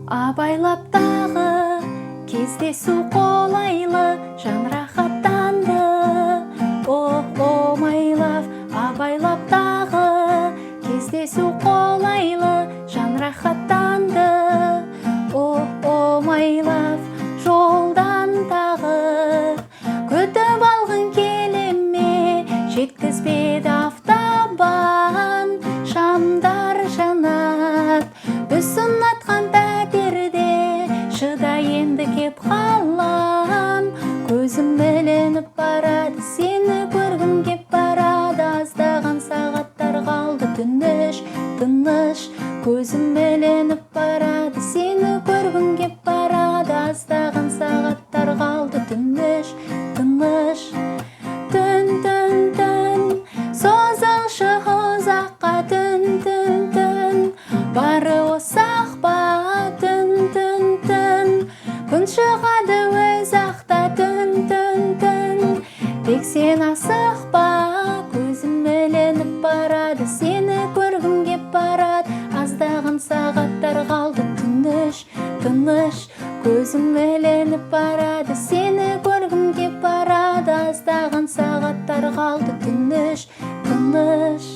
Абайлап тағы кездесу қолайлы, жан рахаттанды. О, my love, абайлап тағы кездесу қолайлы, жан рахаттанды. О, my love, жолдан тағы күтіп алғың келе ме, жеткізбеді автабан, шамдар жанат. Біз ұнатқан пәтерде шыда енді кеп қалам. Көзім ілініп барады, сені көргім кеп барады. Аздаған сағаттар қалды, тыныш, тыныш. Көзім ілініп барады, сені көргім кеп барады. Аздаған сағаттар қалды, тыныш, тыныш. Түн, түн, түн, созылшы ұзаққа. Түн, түн, түн, бары осы-ақ па. Түн, түн, түн, күн шығады өз ақта. Түн, түн, түн, тек сен асықпа. Көзім ілініп барады, сені көргім кеп барады. Аздаған сағаттар қалды, тыныш, тыныш. Көзім ілініп барады, сені көргім кеп барады. Аздаған сағаттар қалды, тыныш, тыныш.